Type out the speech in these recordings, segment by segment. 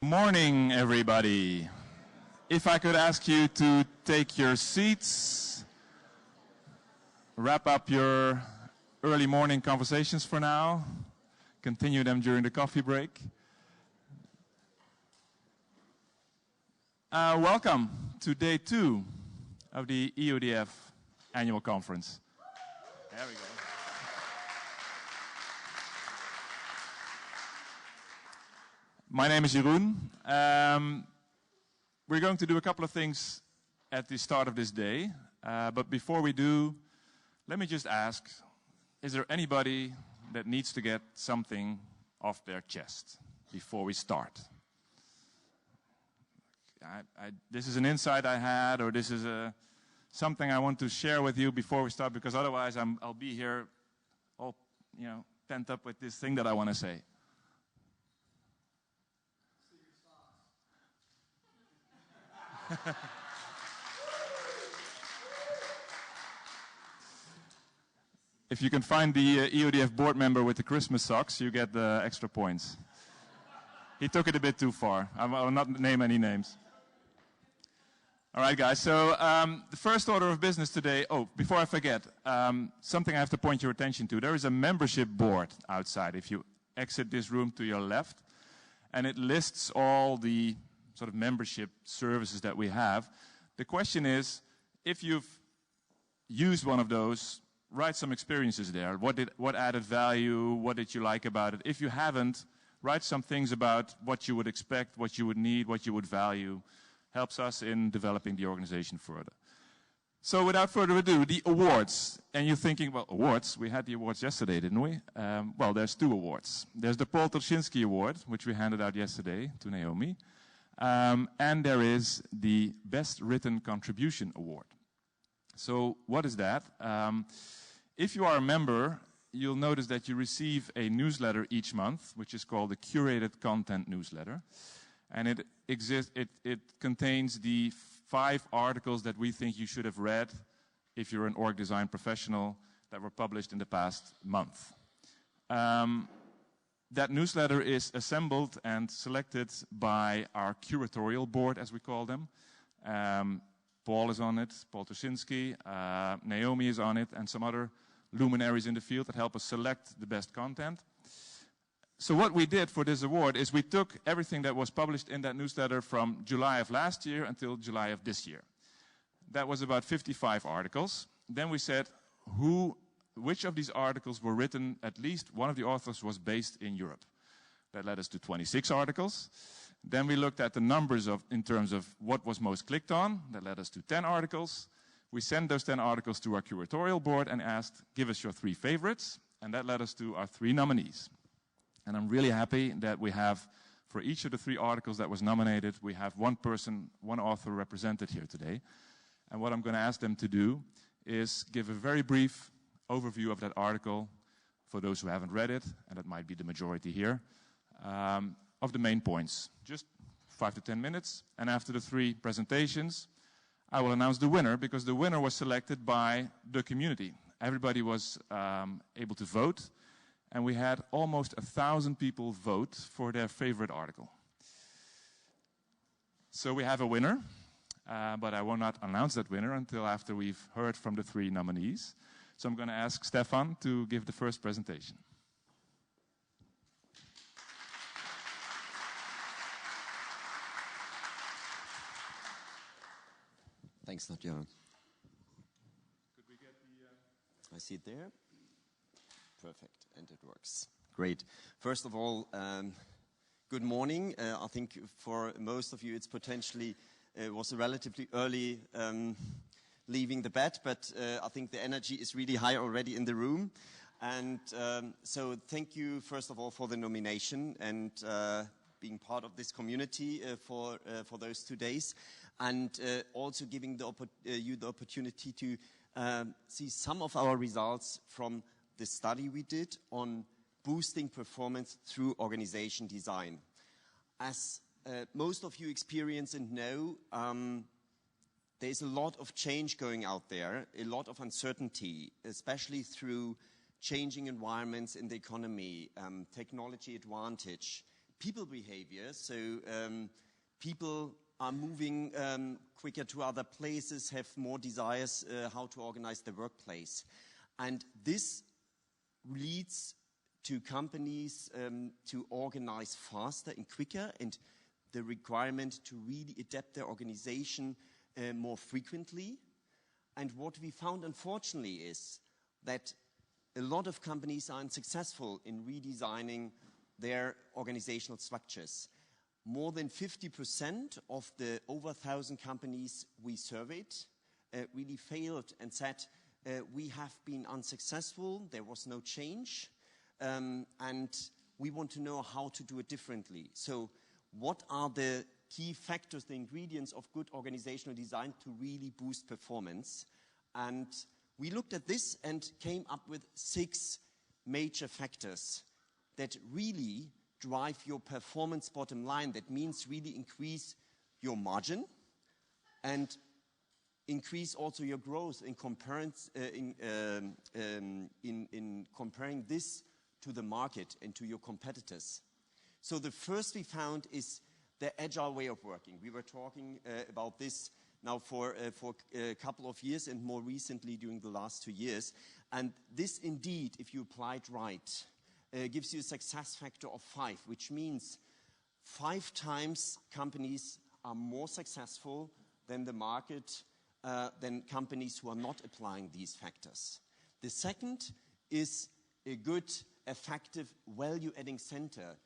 Morning, everybody. If I could ask you to take your seats, wrap up your early morning conversations for now, continue them during the coffee break. Welcome to day 2 of the EODF annual conference. There we go. My name is Jeroen. We're going to do a couple of things at the start of this day. But before we do, let me just ask, is there anybody that needs to get something off their chest before we start? This is an insight I had, or this is something I want to share with you before we start, because otherwise I'll be here all pent up with this thing that I want to say. If you can find the EODF board member with the Christmas socks, you get the extra points. He took it a bit too far. I will not name any names. All right, guys. So the first order of business today. Oh, before I forget, something I have to point your attention to. There is a membership board outside. If you exit this room to your left, and it lists all the sort of membership services that we have. The question is, if you've used one of those, write some experiences there. What added value? What did you like about it? If you haven't, write some things about what you would expect, what you would need, what you would value. Helps us in developing the organization further. So without further ado, the awards. And you're thinking, well, awards? We had the awards yesterday, didn't we? Well, there's 2 awards. There's the Paul Torshinsky Award, which we handed out yesterday to Naomi. And there is the Best Written Contribution Award. So what is that? If you are a member, you'll notice that you receive a newsletter each month, which is called the Curated Content Newsletter. And it contains the 5 articles that we think you should have read if you're an org design professional that were published in the past month. That newsletter is assembled and selected by our curatorial board, as we call them. Paul is on it, Paul Torshinsky, Naomi is on it, and some other luminaries in the field that help us select the best content. So what we did for this award is we took everything that was published in that newsletter from July of last year until July of this year. That was about 55 articles. Then we said, which of these articles were written, at least one of the authors was based in Europe. That led us to 26 articles. Then we looked at the numbers in terms of what was most clicked on. That led us to 10 articles. We sent those 10 articles to our curatorial board and asked, give us your 3 favorites. And that led us to our 3 nominees. And I'm really happy that we have, for each of the 3 articles that was nominated, we have one author represented here today. And what I'm going to ask them to do is give a very brief overview of that article for those who haven't read it, and that might be the majority here, of the main points. Just 5 to 10 minutes. And after the 3 presentations, I will announce the winner, because the winner was selected by the community. Everybody was able to vote. And we had almost 1,000 people vote for their favorite article. So we have a winner, but I will not announce that winner until after we've heard from the 3 nominees. So I'm going to ask Stefan to give the first presentation. Thanks, Nadja. Could we get I see it there. Perfect, and it works. Great. First of all, good morning. I think for most of you it's potentially was a relatively early leaving the bed, but I think the energy is really high already in the room. And so thank you, first of all, for the nomination and being part of this community for those 2 days, and also giving you the opportunity to see some of our results from the study we did on boosting performance through organization design. As most of you experience and know, there's a lot of change going out there, a lot of uncertainty, especially through changing environments in the economy, technology advantage, people behavior. So people are moving quicker to other places, have more desires how to organize the workplace. And this leads to companies to organize faster and quicker, and the requirement to really adapt their organization more frequently. And what we found, unfortunately, is that a lot of companies are unsuccessful in redesigning their organizational structures. More than 50% of the over 1,000 companies we surveyed really failed and said, we have been unsuccessful, there was no change, and we want to know how to do it differently. So what are the key factors, the ingredients of good organizational design to really boost performance? And we looked at this and came up with 6 major factors that really drive your performance bottom line. That means really increase your margin and increase also your growth in comparing this to the market and to your competitors. So the first we found is the agile way of working. We were talking about this now for a couple of years and more recently during the last 2 years. And this indeed, if you apply it right, gives you a success factor of 5, which means 5 times companies are more successful than the market, than companies who are not applying these factors. The second is a good, effective, value-adding center.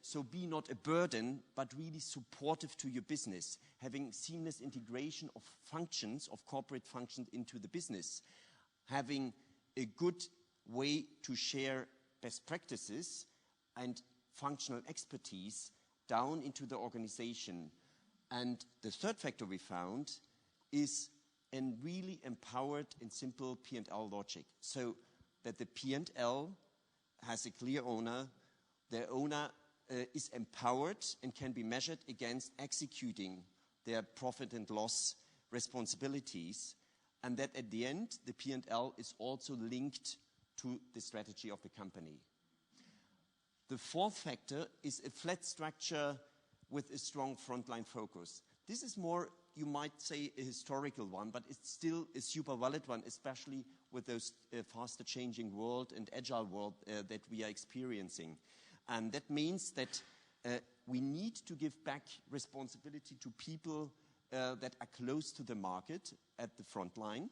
So be not a burden, but really supportive to your business, having seamless integration of functions, of corporate functions into the business, having a good way to share best practices and functional expertise down into the organization. And the third factor we found is a really empowered and simple P&L logic, so that the P&L has a clear owner, the owner is empowered and can be measured against executing their profit and loss responsibilities, and that at the end, the P&L is also linked to the strategy of the company. The fourth factor is a flat structure with a strong frontline focus. This is more, you might say, a historical one, but it's still a super valid one, especially with those faster changing world and agile world that we are experiencing. And that means that we need to give back responsibility to people that are close to the market at the front line,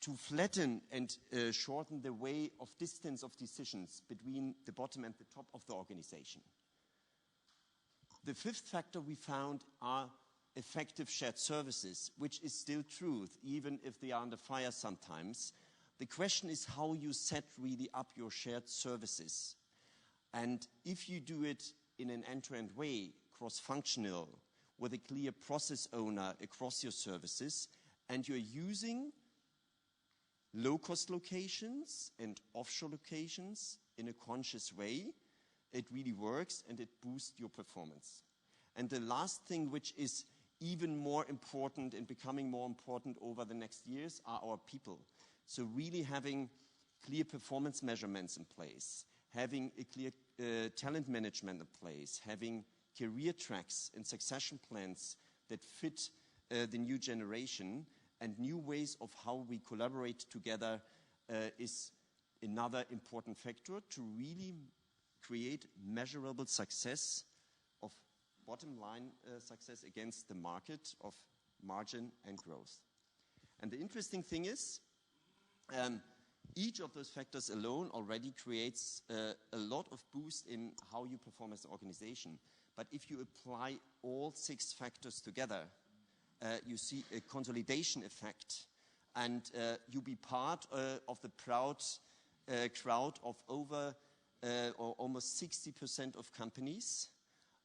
to flatten and shorten the way of distance of decisions between the bottom and the top of the organization. The fifth factor we found are effective shared services, which is still truth, even if they are under fire sometimes. The question is how you set really up your shared services. And if you do it in an end-to-end way, cross-functional, with a clear process owner across your services, and you're using low-cost locations and offshore locations in a conscious way, it really works and it boosts your performance. And the last thing, which is even more important and becoming more important over the next years, are our people. So really having clear performance measurements in place, having a clear talent management in place, having career tracks and succession plans that fit the new generation, and new ways of how we collaborate together is another important factor to really create measurable success of bottom line success against the market of margin and growth. And the interesting thing is, each of those factors alone already creates a lot of boost in how you perform as an organization. But if you apply all 6 factors together, you see a consolidation effect, and you be part of the proud crowd of over or almost 60% of companies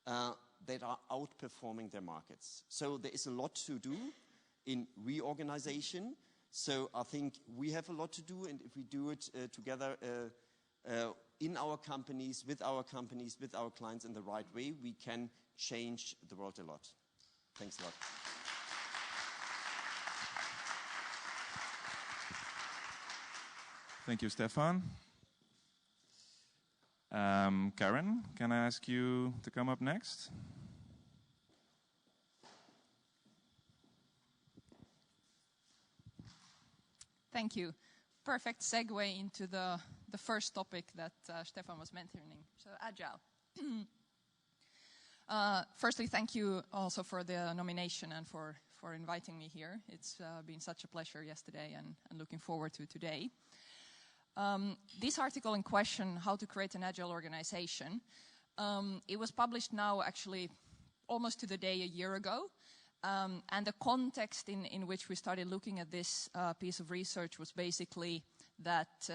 that are outperforming their markets. So there is a lot to do in reorganization. So I think we have a lot to do, and if we do it together in our companies, with our clients in the right way, we can change the world a lot. Thanks a lot. Thank you, Stefan. Karen, can I ask you to come up next? Thank you. Perfect segue into the first topic that Stefan was mentioning, so Agile. Firstly, thank you also for the nomination and for inviting me here. It's been such a pleasure yesterday and looking forward to today. This article in question, How to Create an Agile Organization, it was published now actually almost to the day a year ago. And the context in which we started looking at this piece of research was basically that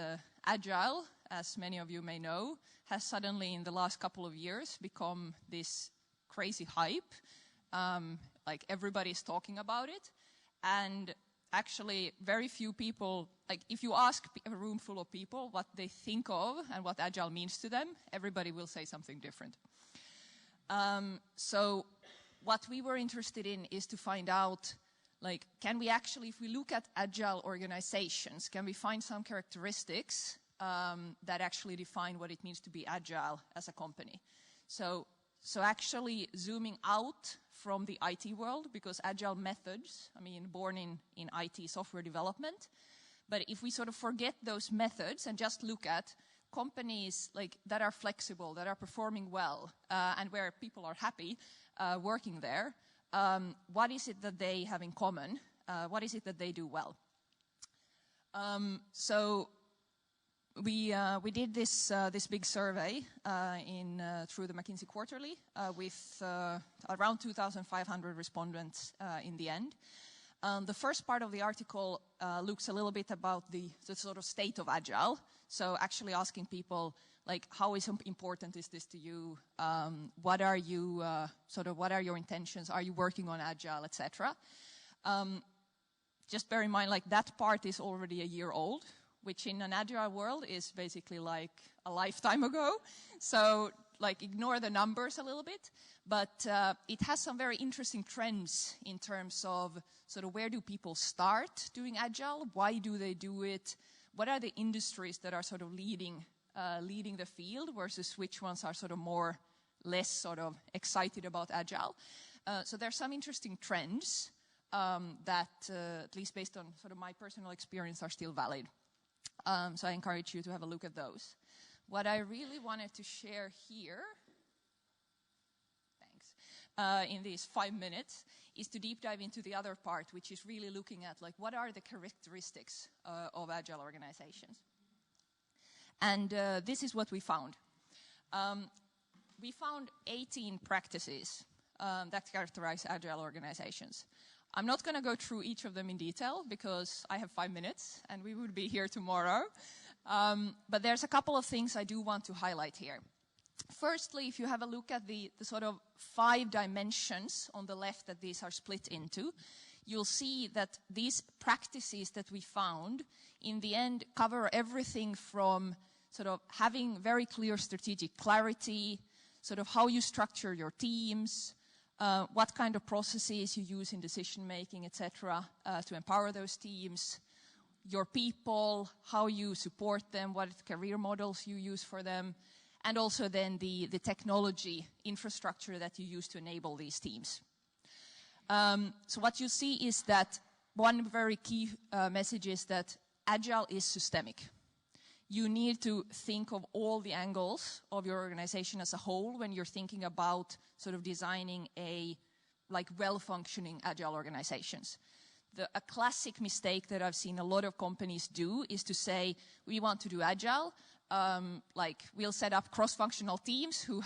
Agile, as many of you may know, has suddenly in the last couple of years become this crazy hype. Like everybody's talking about it. And actually very few people, like if you ask a room full of people what they think of and what Agile means to them, everybody will say something different. So what we were interested in is to find out, like, can we actually, if we look at Agile organizations, can we find some characteristics that actually define what it means to be Agile as a company? So actually zooming out from the IT world, because Agile methods, I mean, born in IT software development, but if we sort of forget those methods and just look at companies like that are flexible, that are performing well, and where people are happy working there, what is it that they have in common? What is it that they do well? So we did this big survey through the McKinsey Quarterly with around 2,500 respondents in the end. The first part of the article looks a little bit about the sort of state of Agile. So actually asking people, like, how important is this to you? What are you what are your intentions? Are you working on Agile, etc.? Just bear in mind, like, that part is already a year old, which in an Agile world is basically like a lifetime ago. So, like, ignore the numbers a little bit. But it has some very interesting trends in terms of sort of where do people start doing Agile? Why do they do it? What are the industries that are sort of leading the field versus which ones are sort of less sort of excited about Agile? So there's some interesting trends that, at least based on sort of my personal experience, are still valid. So I encourage you to have a look at those. What I really wanted to share here, in these 5 minutes, is to deep dive into the other part, which is really looking at, like, what are the characteristics of Agile organizations. And this is what we found. We found 18 practices that characterize Agile organizations. I'm not going to go through each of them in detail because I have 5 minutes and we would be here tomorrow. But there's a couple of things I do want to highlight here. Firstly, if you have a look at the sort of 5 dimensions on the left that these are split into, you'll see that these practices that we found in the end cover everything from sort of having very clear strategic clarity, sort of how you structure your teams, what kind of processes you use in decision making, etc., to empower those teams, your people, how you support them, what career models you use for them, and also then the technology infrastructure that you use to enable these teams. So what you see is that one very key message is that Agile is systemic. You need to think of all the angles of your organization as a whole when you're thinking about sort of designing well-functioning Agile organizations. A classic mistake that I've seen a lot of companies do is to say, we want to do Agile, we'll set up cross-functional teams who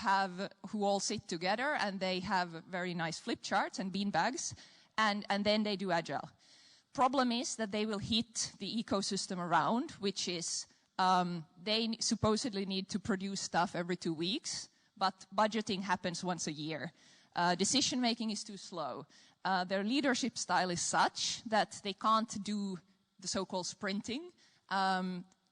all sit together and they have very nice flip charts and beanbags, and then they do Agile. Problem is that they will hit the ecosystem around, which is they supposedly need to produce stuff every 2 weeks, but budgeting happens once a year. Decision making is too slow. Their leadership style is such that they can't do the so-called sprinting.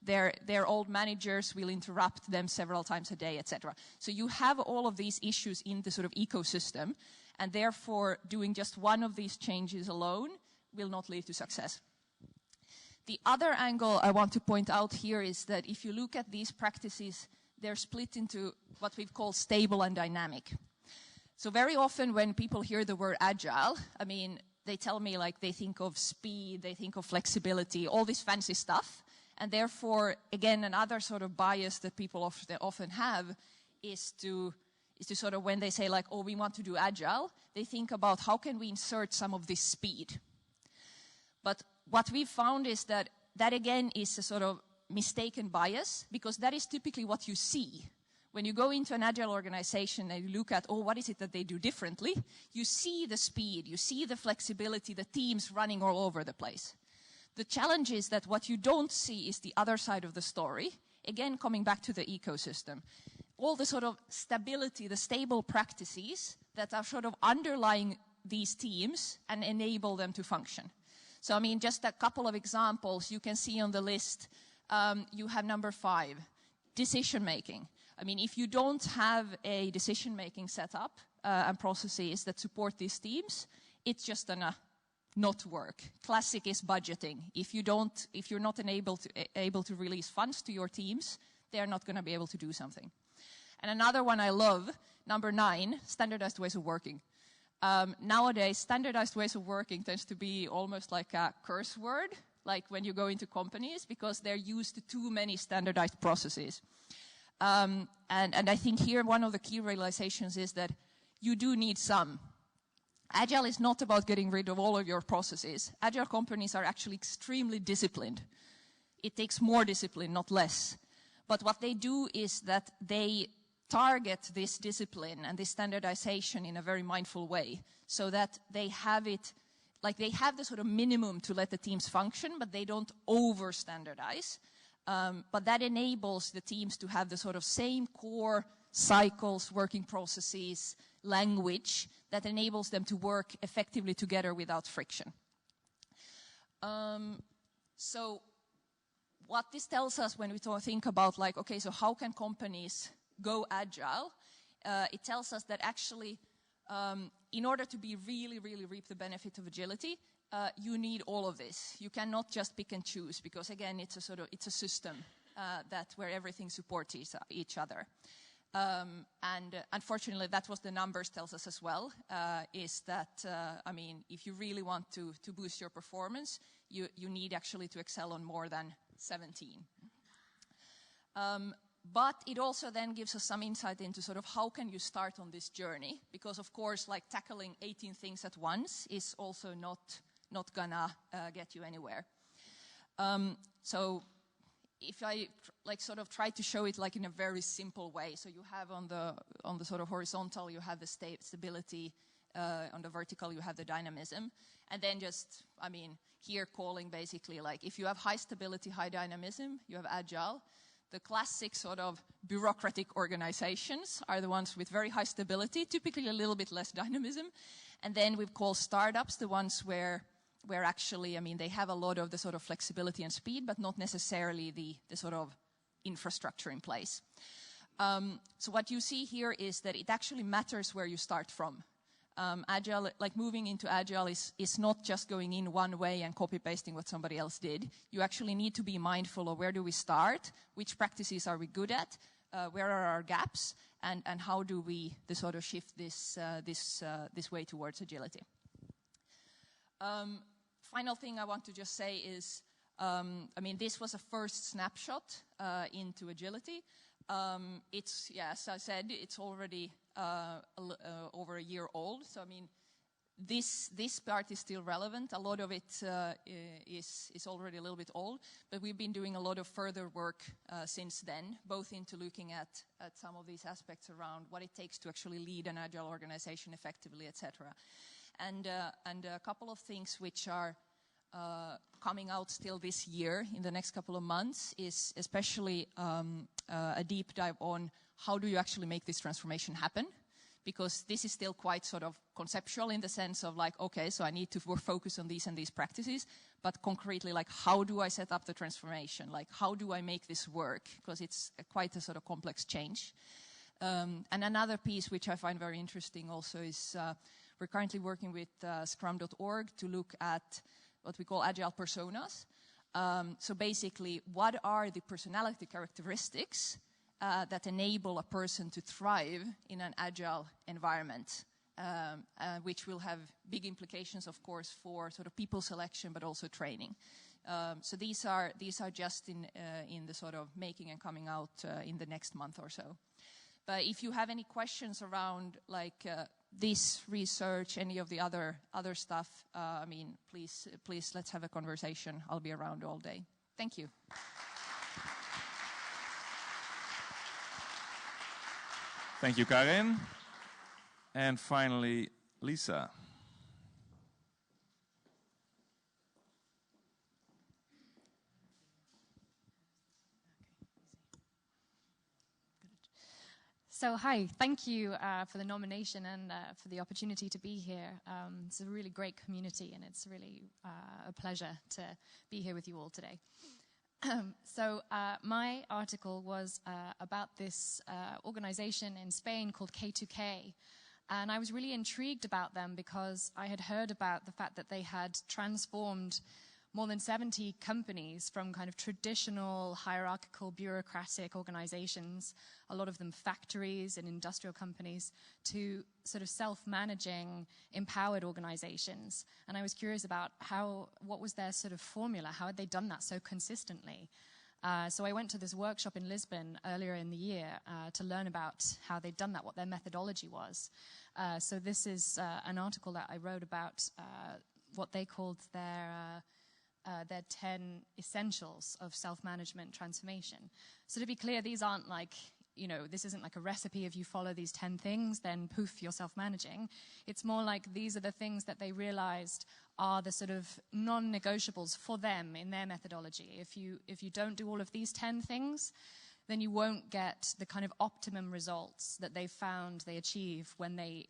Their old managers will interrupt them several times a day, etc. So you have all of these issues in the sort of ecosystem, and therefore doing just one of these changes alone will not lead to success. The other angle I want to point out here is that if you look at these practices, they're split into what we've called stable and dynamic. So very often when people hear the word agile, I mean, they tell me like they think of speed, they think of flexibility, all this fancy stuff. And therefore, again, another sort of bias that people often have is to sort of, when they say like, oh, we want to do agile, they think about how can we insert some of this speed. But what we've found is that again is a sort of mistaken bias, because that is typically what you see. When you go into an agile organization and you look at, oh, what is it that they do differently? You see the speed, you see the flexibility, the teams running all over the place. The challenge is that what you don't see is the other side of the story. Again, coming back to the ecosystem. All the sort of stability, the stable practices that are sort of underlying these teams and enable them to function. So, I mean, just a couple of examples you can see on the list. You have number 5, decision-making. I mean, if you don't have a decision-making setup and processes that support these teams, it's just gonna not work. Classic is budgeting. If you're not able to release funds to your teams, they're not gonna be able to do something. And another one I love, number 9, standardized ways of working. Nowadays, standardized ways of working tends to be almost like a curse word, like when you go into companies, because they're used to too many standardized processes. And I think here one of the key realizations is that you do need some. Agile is not about getting rid of all of your processes. Agile companies are actually extremely disciplined. It takes more discipline, not less. But what they do is that they target this discipline and this standardization in a very mindful way, so that they have it, like they have the sort of minimum to let the teams function, but they don't over-standardize. But that enables the teams to have the sort of same core cycles, working processes, language that enables them to work effectively together without friction. So what this tells us when we think about like, okay, so how can companies go agile? It tells us that actually, in order to be really reap the benefit of agility, you need all of this. You cannot just pick and choose, because again, it's a system where everything supports each other. And unfortunately, that's what the numbers tells us as well, is that, I mean, if you really want to boost your performance, you need actually to excel on more than 17. But it also then gives us some insight into sort of how can you start on this journey, because of course, like tackling 18 things at once is also not gonna get you anywhere. So if I like sort of try to show it like in a very simple way, so you have on the sort of horizontal, you have the stability, on the vertical, you have the dynamism, and then just, I mean, here calling basically like if you have high stability, high dynamism, you have agile. The classic sort of bureaucratic organizations are the ones with very high stability, typically a little bit less dynamism. And then we call startups the ones where actually, I mean, they have a lot of the sort of flexibility and speed, but not necessarily the sort of infrastructure in place. So what you see here is that it actually matters where you start from. Agile, like moving into Agile is not just going in one way and copy-pasting what somebody else did. You actually need to be mindful of where do we start, which practices are we good at, where are our gaps, and how do we sort of shift this way towards agility. Final thing I want to just say is, I mean, this was a first snapshot into agility. It's, yeah, as I said, it's already over a year old. So, I mean, this part is still relevant. A lot of it is already a little bit old, but we've been doing a lot of further work since then, both into looking at some of these aspects around what it takes to actually lead an agile organization effectively, etc. And a couple of things which are coming out still this year in the next couple of months is especially a deep dive on how do you actually make this transformation happen, because this is still quite sort of conceptual in the sense of like, okay, so I need to focus on these and these practices, but concretely, like, how do I set up the transformation? Like, how do I make this work? Because it's quite a sort of complex change. And another piece which I find very interesting also is we're currently working with Scrum.org to look at what we call Agile Personas. So basically, what are the personality characteristics that enable a person to thrive in an agile environment, which will have big implications, of course, for sort of people selection, but also training. So these are just in the sort of making and coming out in the next month or so. But if you have any questions around like this research, any of the other stuff, I mean, please let's have a conversation. I'll be around all day. Thank you. Thank you, Karin. And finally, Lisa. So hi, thank you for the nomination and for the opportunity to be here. It's a really great community, and it's really a pleasure to be here with you all today. So my article was about this organization in Spain called K2K, and I was really intrigued about them because I had heard about the fact that they had transformed more than 70 companies from kind of traditional hierarchical bureaucratic organizations, a lot of them factories and industrial companies, to sort of self-managing, empowered organizations. And I was curious about what was their sort of formula? How had they done that so consistently? So I went to this workshop in Lisbon earlier in the year to learn about how they'd done that, what their methodology was. So this is an article that I wrote about what they called their 10 essentials of self-management transformation. So to be clear, these aren't like, this isn't like a recipe. If you follow these 10 things, then poof, you're self-managing. It's more like these are the things that they realized are the sort of non-negotiables for them in their methodology. If you don't do all of these 10 things, then you won't get the kind of optimum results that they've found they achieve when they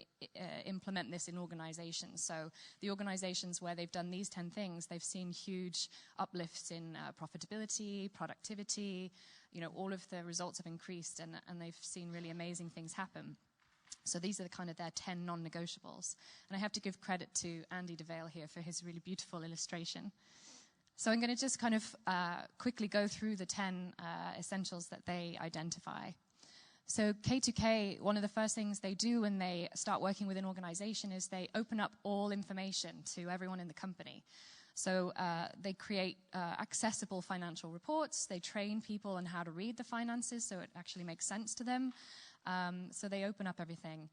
implement this in organizations. So the organizations where they've done these 10 things, they've seen huge uplifts in profitability, productivity, all of the results have increased, and they've seen really amazing things happen. So these are the kind of their 10 non-negotiables. And I have to give credit to Andy DeVale here for his really beautiful illustration. So I'm going to just kind of quickly go through the 10 essentials that they identify. So K2K, one of the first things they do when they start working with an organization is they open up all information to everyone in the company. So they create accessible financial reports. They train people on how to read the finances so it actually makes sense to them. So they open up everything.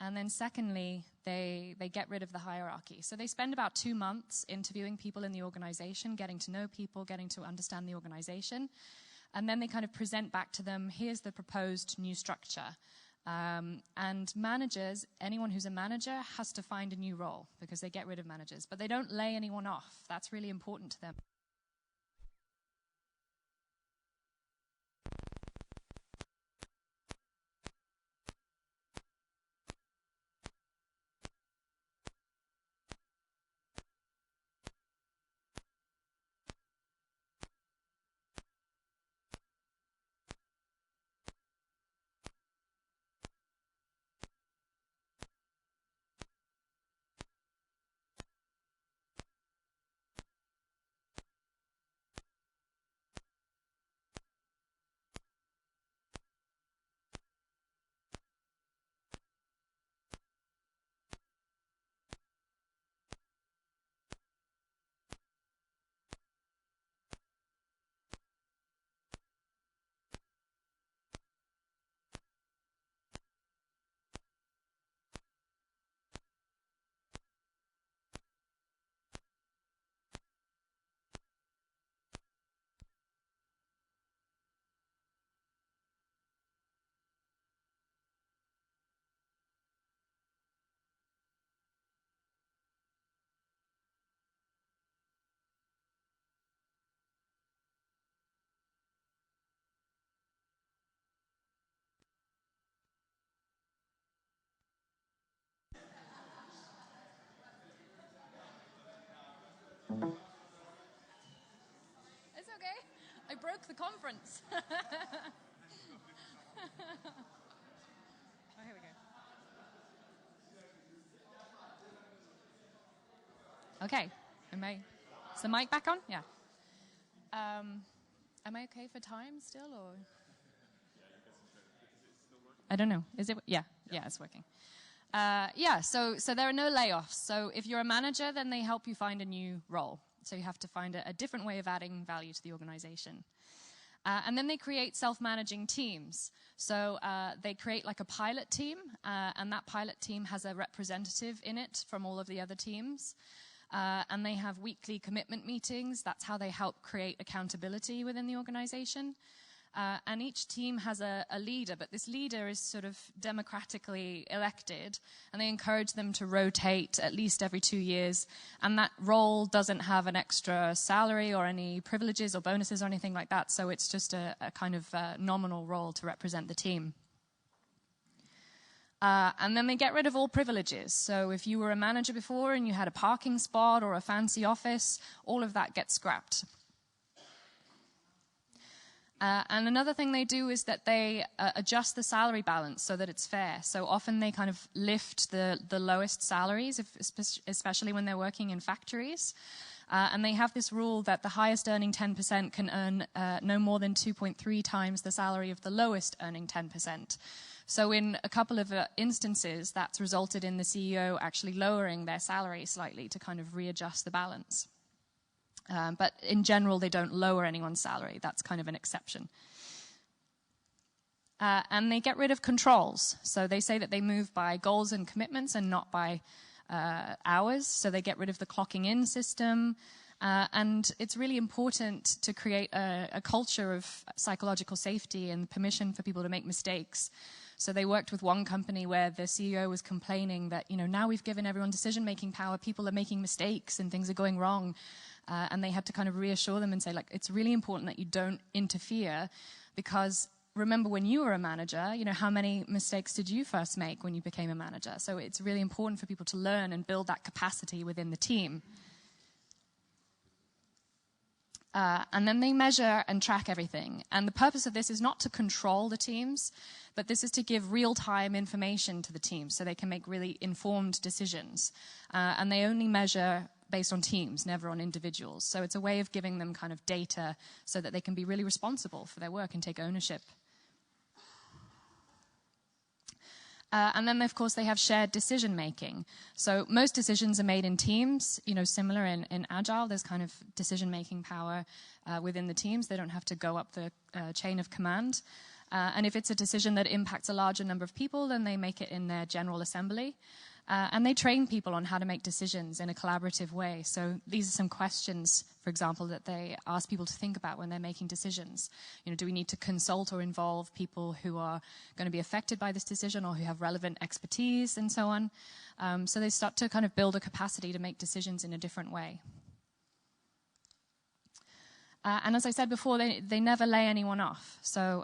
And then secondly, they get rid of the hierarchy. So they spend about 2 months interviewing people in the organization, getting to know people, getting to understand the organization. And then they kind of present back to them, here's the proposed new structure. And managers, anyone who's a manager has to find a new role because they get rid of managers. But they don't lay anyone off. That's really important to them. It's okay. I broke the conference. Oh, here we go. Okay. Is the mic back on? Yeah. Am I okay for time still, or? I don't know. Is it? Yeah, it's working. So there are no layoffs. So if you're a manager, then they help you find a new role. So you have to find a different way of adding value to the organization. And then they create self-managing teams. So they create like a pilot team, and that pilot team has a representative in it from all of the other teams. And they have weekly commitment meetings. That's how they help create accountability within the organization. And each team has a leader, but this leader is sort of democratically elected, and they encourage them to rotate at least every 2 years. And that role doesn't have an extra salary or any privileges or bonuses or anything like that, so it's just a kind of nominal role to represent the team. And then they get rid of all privileges. So if you were a manager before and you had a parking spot or a fancy office, all of that gets scrapped. And another thing they do is that they adjust the salary balance so that it's fair. So often they kind of lift the lowest salaries, especially when they're working in factories. And they have this rule that the highest earning 10% can earn no more than 2.3 times the salary of the lowest earning 10%. So in a couple of instances, that's resulted in the CEO actually lowering their salary slightly to kind of readjust the balance. But in general, they don't lower anyone's salary. That's kind of an exception. And they get rid of controls. So they say that they move by goals and commitments and not by hours. So they get rid of the clocking in system. And it's really important to create a culture of psychological safety and permission for people to make mistakes. So they worked with one company where the CEO was complaining that, now we've given everyone decision-making power, people are making mistakes and things are going wrong. And they had to kind of reassure them and say, it's really important that you don't interfere, because remember when you were a manager, how many mistakes did you first make when you became a manager? So it's really important for people to learn and build that capacity within the team. And then they measure and track everything. And the purpose of this is not to control the teams, but this is to give real-time information to the teams so they can make really informed decisions. And they only measure based on teams, never on individuals. So it's a way of giving them kind of data so that they can be really responsible for their work and take ownership. And then, of course, they have shared decision-making. So most decisions are made in teams, similar in Agile. There's kind of decision-making power within the teams. They don't have to go up the chain of command. And if it's a decision that impacts a larger number of people, then they make it in their general assembly. And they train people on how to make decisions in a collaborative way. So these are some questions, for example, that they ask people to think about when they're making decisions. Do we need to consult or involve people who are going to be affected by this decision or who have relevant expertise and so on? So they start to kind of build a capacity to make decisions in a different way. And as I said before, they never lay anyone off. So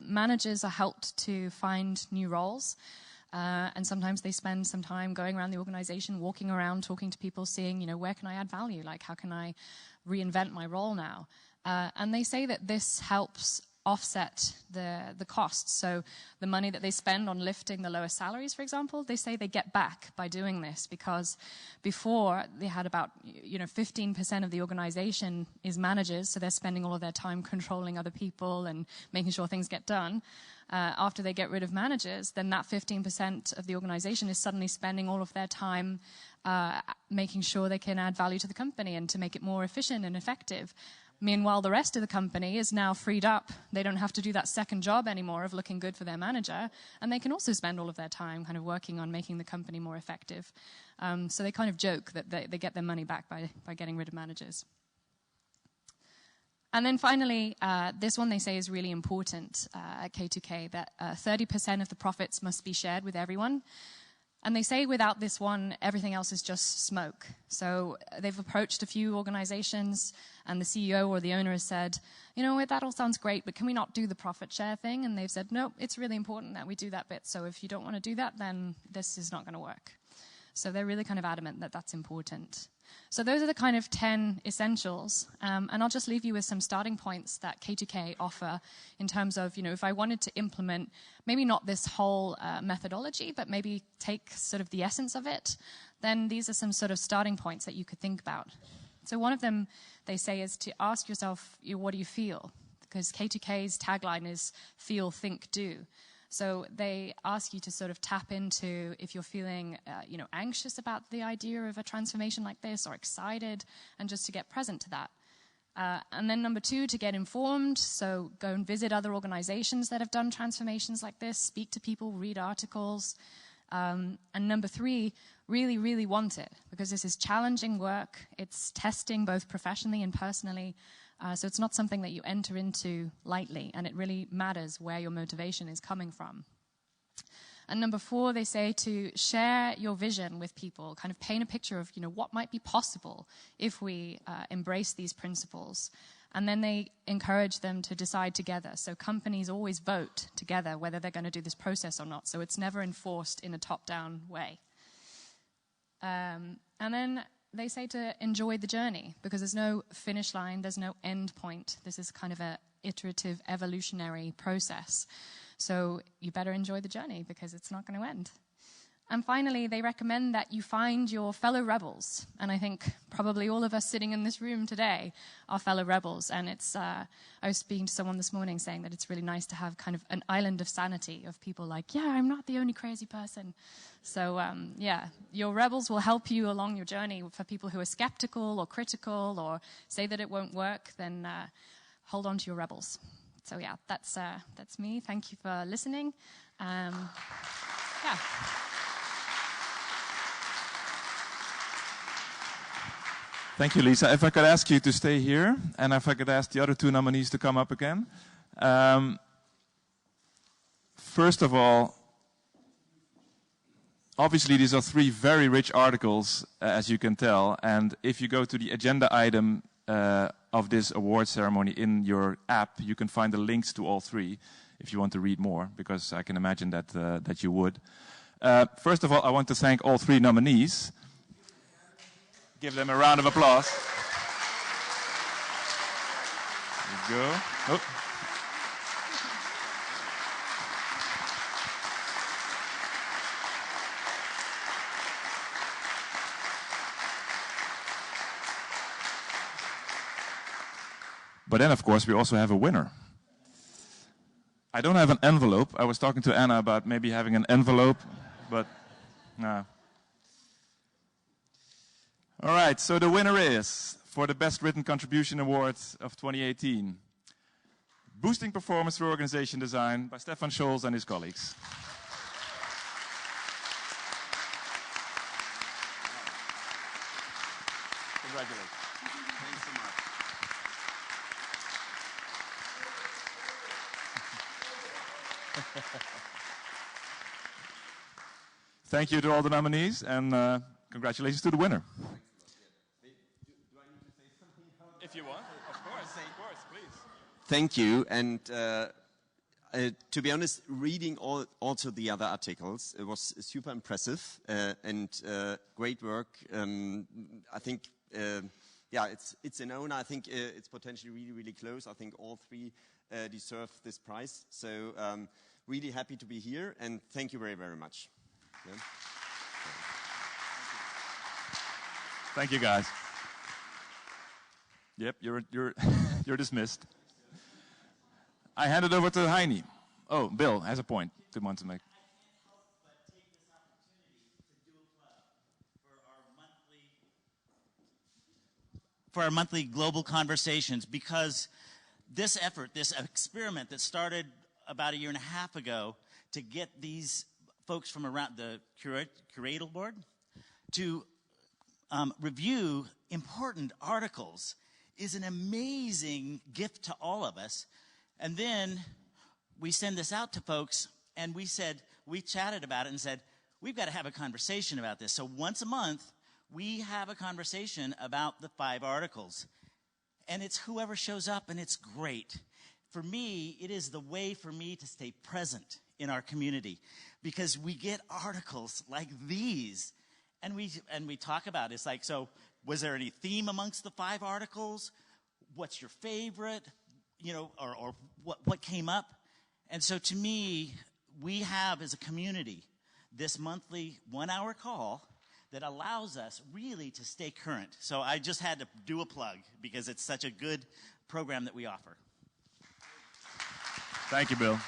managers are helped to find new roles. And sometimes they spend some time going around the organization, walking around, talking to people, seeing, where can I add value? Like, how can I reinvent my role now? And they say that this helps offset the costs. So the money that they spend on lifting the lowest salaries, for example, they say they get back by doing this, because before they had about 15% of the organization is managers, so they're spending all of their time controlling other people and making sure things get done. After they get rid of managers, then that 15% of the organization is suddenly spending all of their time making sure they can add value to the company and to make it more efficient and effective. Meanwhile, the rest of the company is now freed up. They don't have to do that second job anymore of looking good for their manager, and they can also spend all of their time kind of working on making the company more effective. So they kind of joke that they get their money back by getting rid of managers. And then finally, this one they say is really important at K2K, that 30% of the profits must be shared with everyone. And they say without this one, everything else is just smoke. So they've approached a few organizations, and the CEO or the owner has said, that all sounds great, but can we not do the profit share thing? And they've said, no, it's really important that we do that bit. So if you don't want to do that, then this is not going to work. So they're really kind of adamant that that's important. So those are the kind of 10 essentials. And I'll just leave you with some starting points that K2K offer in terms of, if I wanted to implement maybe not this whole methodology, but maybe take sort of the essence of it, then these are some sort of starting points that you could think about. So one of them, they say, is to ask yourself, what do you feel? Because K2K's tagline is feel, think, do. So they ask you to sort of tap into if you're feeling, anxious about the idea of a transformation like this, or excited, and just to get present to that. And then number 2, to get informed. So go and visit other organizations that have done transformations like this, speak to people, read articles. And number 3, really, really want it, because this is challenging work. It's testing both professionally and personally. So it's not something that you enter into lightly, and it really matters where your motivation is coming from. And number 4, they say to share your vision with people, kind of paint a picture of, what might be possible if we embrace these principles. And then they encourage them to decide together. So companies always vote together whether they're going to do this process or not. So it's never enforced in a top-down way. And then they say to enjoy the journey, because there's no finish line, there's no end point. This is kind of an iterative, evolutionary process. So you better enjoy the journey, because it's not going to end. And finally, they recommend that you find your fellow rebels. And I think probably all of us sitting in this room today are fellow rebels. And it's, I was speaking to someone this morning saying that it's really nice to have kind of an island of sanity of people like, yeah, I'm not the only crazy person. So, your rebels will help you along your journey. For people who are skeptical or critical or say that it won't work, then hold on to your rebels. So, yeah, that's me. Thank you for listening. Thank you, Lisa. If I could ask you to stay here, and if I could ask the other 2 nominees to come up again. First of all, obviously these are 3 very rich articles, as you can tell, and if you go to the agenda item of this award ceremony in your app, you can find the links to all 3 if you want to read more, because I can imagine that you would. First of all, I want to thank all 3 nominees. Give them a round of applause. There you go. Oh. But then, of course, we also have a winner. I don't have an envelope. I was talking to Anna about maybe having an envelope, but no. All right, so the winner is, for the Best Written Contribution Award of 2018, Boosting Performance Through Organization Design by Stefan Scholz and his colleagues. Congratulations. Thanks so much. Thank you to all the nominees, and congratulations to the winner. If you want, of course, please. Thank you. And to be honest, reading also the other articles, it was super impressive and great work. I think, it's an honor. I think it's potentially really, really close. I think all 3 deserve this prize. So really happy to be here, and thank you very, very much. Yeah. Thank you, guys. Yep, you're dismissed. I hand it over to Heini. Oh, Bill has a point to want to make. I can't help but take this opportunity to do a plug for our monthly global conversations, because this effort, this experiment that started about 1.5 years ago to get these folks from around the curatorial board to review important articles is an amazing gift to all of us. And then we send this out to folks, and we chatted about it and said, we've got to have a conversation about this. So once a month, we have a conversation about the 5 articles. And it's whoever shows up, and it's great. For me, it is the way for me to stay present in our community, because we get articles like these, and we talk about it. It's like, so was there any theme amongst the 5 articles? What's your favorite? Or what came up? And so to me, we have as a community this monthly 1-hour call that allows us really to stay current. So I just had to do a plug because it's such a good program that we offer. Thank you, Bill.